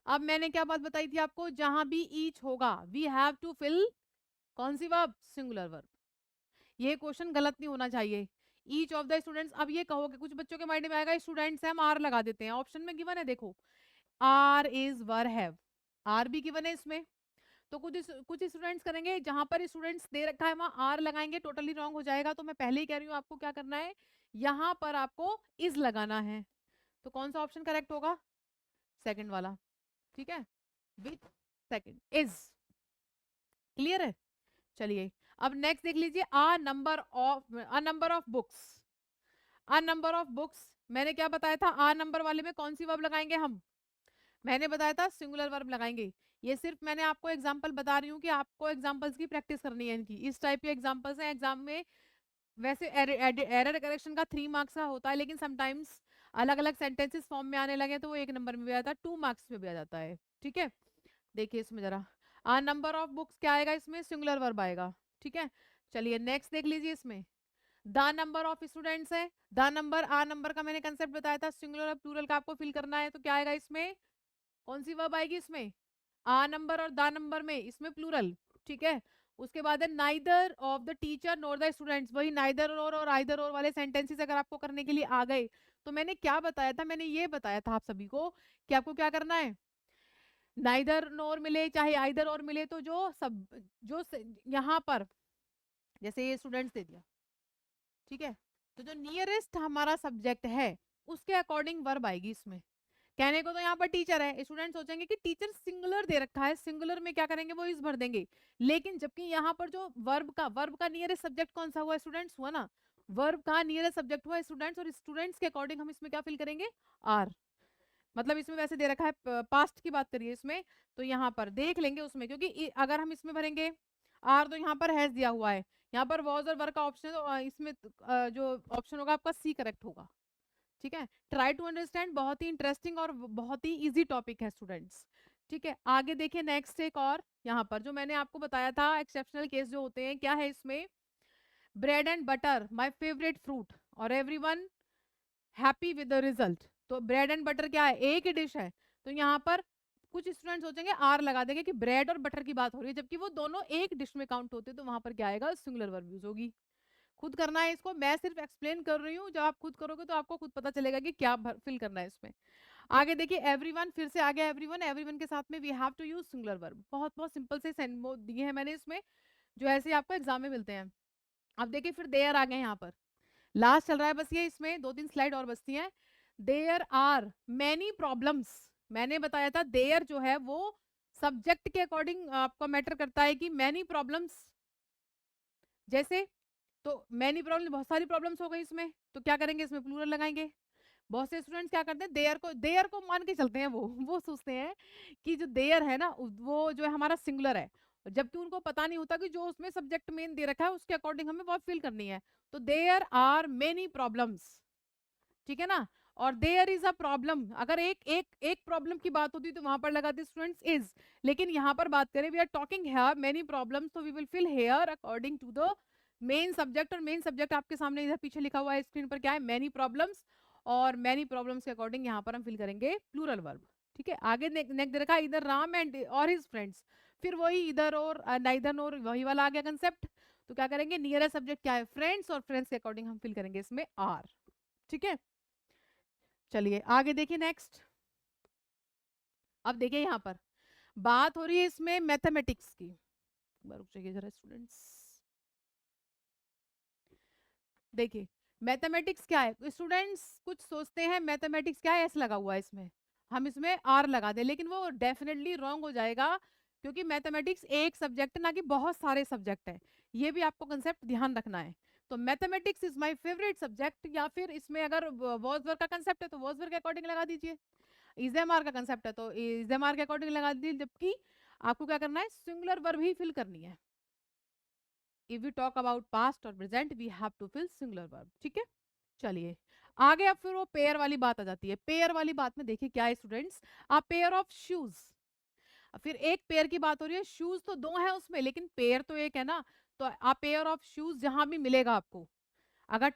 अब मैंने क्या बात बताई थी आपको, जहां भी ईच होगा वी हैव टू फिल कौन सी वर्ब, सिंगुलर वर्ब। ये क्वेश्चन गलत नहीं होना चाहिए। ईच ऑफ द स्टूडेंट्स, अब ये कहोगे कुछ बच्चों के माइंड में आएगा स्टूडेंट्स है, हम आर लगा देते हैं, ऑप्शन में गिवन है देखो, are is were have, are भी गिवन है इसमें। तो कुछ स्टूडेंट्स करेंगे जहां पर स्टूडेंट्स दे रखा है वहां आर लगाएंगे, टोटली रॉन्ग हो जाएगा। तो मैं पहले ही कह रही हूँ आपको क्या करना है, यहाँ पर आपको इज लगाना है। तो कौन सा ऑप्शन करेक्ट होगा, सेकंड वाला, ठीक है, विथ सेकंड इज, क्लियर है। चलिए अब नेक्स्ट देख लीजिए, अ number of books, a number of books, मैंने क्या बताया था, आ नंबर वाले में कौन सी वर्ब लगाएंगे हम, मैंने बताया था सिंगुलर वर्ब लगाएंगे। ये सिर्फ मैंने आपको एग्जांपल बता रही हूँ कि आपको एग्जांपल्स की प्रैक्टिस करनी है इनकी, इस टाइप के एग्जांपल्स हैं एग्जाम में। वैसे एरर करेक्शन का 3 मार्क्स का होता है, लेकिन समटाइम्स अलग अलग सेंटेंसेस फॉर्म में आने लगे तो वो 1 नंबर में भी आता है, 2 मार्क्स में भी आ जाता है, ठीक है। देखिए इसमें जरा, आ नंबर ऑफ बुक्स क्या आएगा इसमें, सिंगुलर वर्ब आएगा, ठीक है। चलिए नेक्स्ट देख लीजिए, इसमें द नंबर ऑफ स्टूडेंट्स है, द नंबर, आ नंबर का मैंने कंसेप्ट बताया था, सिंगुलर और प्लूरल का आपको फिल करना है, तो क्या आएगा इसमें, कौन सी वर्ब आएगी इसमें, आ नंबर और द नंबर में, इसमें प्लूरल, ठीक है। उसके बाद है neither of the teacher nor the students, वही नाइदर और आइदर और वाले सेंटेंसेस अगर आपको करने के लिए आ गए, तो मैंने क्या बताया था, मैंने ये बताया था आप सभी को कि आपको क्या करना है, नाइदर नॉर मिले चाहे आइदर और मिले, तो जो सब जो यहाँ पर जैसे ये स्टूडेंट्स दे दिया, ठीक है, तो जो नियरेस्ट हमारा सब्जेक्ट है उसके अकॉर्डिंग वर्ब आएगी इसमें। कहने को तो यहाँ पर टीचर है, स्टूडेंट सोचेंगे कि टीचर सिंगुलर दे रखा है, सिंगुलर में क्या करेंगे वो इस भर देंगे, लेकिन जबकि यहाँ पर जो वर्ब का नियरेस्ट सब्जेक्ट कौन सा हुआ, स्टूडेंट्स हुआ ना, वर्ब का नियरेस्ट सब्जेक्ट हुआ स्टूडेंट्स, और स्टूडेंट्स के अकॉर्डिंग हम इसमें क्या फिल करेंगे, आर। मतलब इसमें वैसे दे रखा है पास्ट की बात करिए इसमें, तो यहाँ पर देख लेंगे उसमें, क्योंकि अगर हम इसमें भरेंगे आर, तो यहाँ पर हैज दिया हुआ है, यहाँ पर वॉज और वर्क का ऑप्शन है, तो इसमें जो ऑप्शन होगा आपका सी करेक्ट होगा, ठीक है। ट्राई टू अंडरस्टैंड, बहुत ही इंटरेस्टिंग और बहुत ही इजी टॉपिक है स्टूडेंट्स, ठीक है। आगे देखिए नेक्स्ट एक और, यहाँ पर जो मैंने आपको बताया था एक्सेप्शनल केस जो होते हैं, क्या है इसमें, bread and butter my favourite fruit और everyone happy with the result. तो ब्रेड एंड बटर क्या है, एक ही डिश है, तो यहाँ पर कुछ स्टूडेंट सोचेंगे आर लगा देंगे कि ब्रेड और बटर की बात हो रही है, जबकि वो दोनों एक डिश में काउंट होते हैं, तो वहां पर क्या आएगा, सिंगुलर वर्ब यूज होगी। खुद करना है इसको, मैं सिर्फ एक्सप्लेन कर रही हूँ, जब आप खुद करोगे तो आपको खुद पता चलेगा कि क्या फिल करना है इसमें। आगे देखिए एवरीवन, फिर से आ गया एवरीवन, एवरीवन के साथ में we have to use singular verb, बहुत बहुत सिंपल से दिए हैं मैंने इसमें, जो ऐसे आपको एग्जाम में मिलते हैं। अब देखिए फिर देयर आ गए यहाँ पर, लास्ट चल रहा है बस ये, इसमें 2-3 स्लाइड और बचती हैं। देयर आर मैनी प्रॉब्लम्स, मैंने बताया था देयर जो है वो सब्जेक्ट के अकॉर्डिंग आपका मैटर करता है कि मैनी प्रॉब्लम्स, जैसे तो मैनी प्रॉब्लम बहुत सारी प्रॉब्लम्स हो गई इसमें, तो क्या करेंगे इसमें प्लूरल लगाएंगे, बहुत से स्टूडेंट्स क्या करते हैं, देयर को मान के चलते हैं, वो सोचते हैं कि जो देयर है ना वो जो है हमारा सिंगुलर है, जबकि उनको पता नहीं होता कि जो उसमें सब्जेक्ट मेन दे रखा है उसके अकॉर्डिंग हमें वर्ब फिल करनी है। तो देयर आर मेनी प्रॉब्लम्स, ठीक है ना। और देयर इज अ प्रॉब्लम, अगर एक एक एक प्रॉब्लम की बात होती तो वहां पर लगाते स्टूडेंट्स इज, लेकिन यहाँ पर बात करें we are talking here many problems, तो we will fill here according to the main subject. और मेन सब्जेक्ट आपके सामने इधर पीछे लिखा हुआ है स्क्रीन पर, क्या है, मेनी प्रॉब्लम्स। और मेनी प्रॉब्लम्स के अकॉर्डिंग यहाँ पर हम फिल करेंगे प्लूरल वर्ब। ठीक है, आगे नेक्स्ट दे रखा है इधर राम एंड और हिज फ्रेंड्स, फिर वही इधर और नाइदर नोर वही वाला आ गया कंसेप्ट। तो क्या करेंगे, नियरेस्ट सब्जेक्ट क्या है, फ्रेंड्स, और फ्रेंड्स के अकॉर्डिंग हम फिल करेंगे इसमें आर। ठीक है, चलिए आगे देखिए नेक्स्ट। अब देखिए यहाँ पर बात हो रही है इसमें मैथमेटिक्स की। रुक जाइए जरा स्टूडेंट्स, देखिए मैथमेटिक्स क्या है। स्टूडेंट्स कुछ सोचते हैं मैथमेटिक्स क्या है, ऐसे लगा हुआ है इसमें, हम इसमें आर लगा दें, लेकिन वो डेफिनेटली रॉन्ग हो जाएगा, क्योंकि मैथमेटिक्स एक सब्जेक्ट ना कि बहुत सारे सब्जेक्ट हैं, ये भी आपको कंसेप्ट ध्यान रखना है। तो mathematics is my favourite subject, या फिर इसमें अगर वॉजवर्क का कंसेप्ट है तो वॉजवर्क के अकॉर्डिंग लगा दीजिए, इजेमार का कंसेप्ट है तो इजेमार के अकॉर्डिंग लगा दीजिए, जबकि आपको क्या करना है, सिंगुलर वर्ब ही फिल करनी है। If we talk about past और present we have to fill singular verb. ठीक है, चलिए आगे। अब फिर वो पेयर वाली बात आ जाती है। पेयर वाली बात में देखिए क्या है students, a pair of shoes, फिर एक पेयर की बात हो रही है, शूज तो दो है उसमें लेकिन पेयर तो एक है ना। तो आ पेयर ऑफ शूज जहां भी मिलेगा आपको, अगर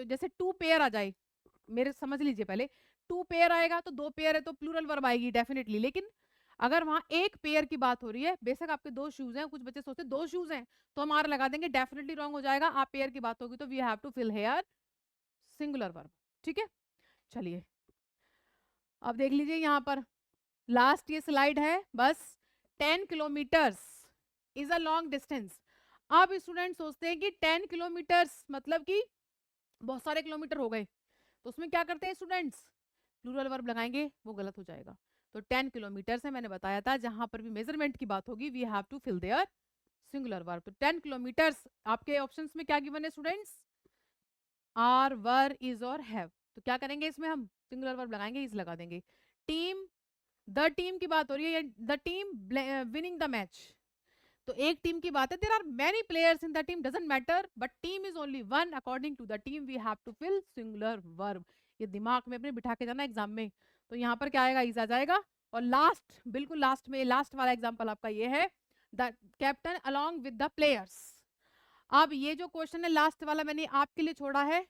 जैसे टू पेयर आ जाए, मेरे समझ लीजिए पहले, टू पेयर आएगा तो दो पेयर है तो प्लूरल वर्ब आएगी डेफिनेटली, लेकिन अगर वहां एक पेयर की बात हो रही है, बेशक आपके दो शूज हैं, कुछ बच्चे सोचते हैं दो शूज हैं तो हम आर लगा देंगे, डेफिनेटली रॉन्ग हो जाएगा। आप पेयर की बात होगी तो we have to fill here singular verb. ठीक है, चलिए अब देख लीजिए यहाँ पर लास्ट ये स्लाइड है बस। 10 kilometres is a long distance. अब स्टूडेंट सोचते हैं कि 10 किलोमीटर्स मतलब कि बहुत सारे किलोमीटर हो गए, तो उसमें क्या करते हैं स्टूडेंट्स, प्लूरल वर्ब लगाएंगे, वो गलत हो जाएगा। तो 10 किलोमीटर्स है, मैंने बताया था जहां पर भी मेजरमेंट की बात होगी we have to fill there singular verb. तो 10 किलोमीटर्स आपके ऑप्शंस में क्या गिवन है स्टूडेंट्स, आर, वर, इज और हैव। तो क्या करेंगे इसमें, हम सिंगुलर वर्ब लगाएंगे, इज लगा देंगे। टीम, द टीम की बात हो रही है, the team winning the match, तो एक टीम की बात है, there are many players in the team doesn't matter but team is only one, according to the team we have to fill singular verb. ये दिमाग में अपने बिठा के जाना एग्जाम में। तो यहाँ पर क्या आएगा, इज आ जाएगा। और लास्ट, बिल्कुल लास्ट में, लास्ट वाला एग्जाम्पल आपका ये है, the captain along with the players. अब ये जो क्वेश्चन है लास्ट वाला मैंने आपके लिए छोड़ा है,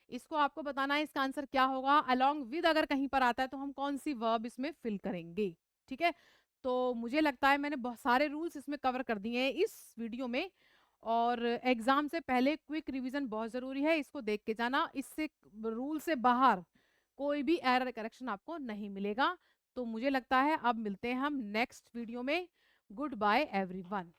इसको आपको बताना है इसका आंसर क्या होगा। अलोंग विद अगर कहीं पर आता है तो हम कौन सी वर्ब इसमें फिल करेंगे। ठीक है, तो मुझे लगता है मैंने बहुत सारे रूल्स इसमें कवर कर दिए हैं इस वीडियो में, और एग्जाम से पहले क्विक रिवीजन बहुत जरूरी है, इसको देख के जाना, इससे रूल से बाहर कोई भी एरर करेक्शन आपको नहीं मिलेगा। तो मुझे लगता है अब मिलते हैं हम नेक्स्ट वीडियो में। Good bye everyone.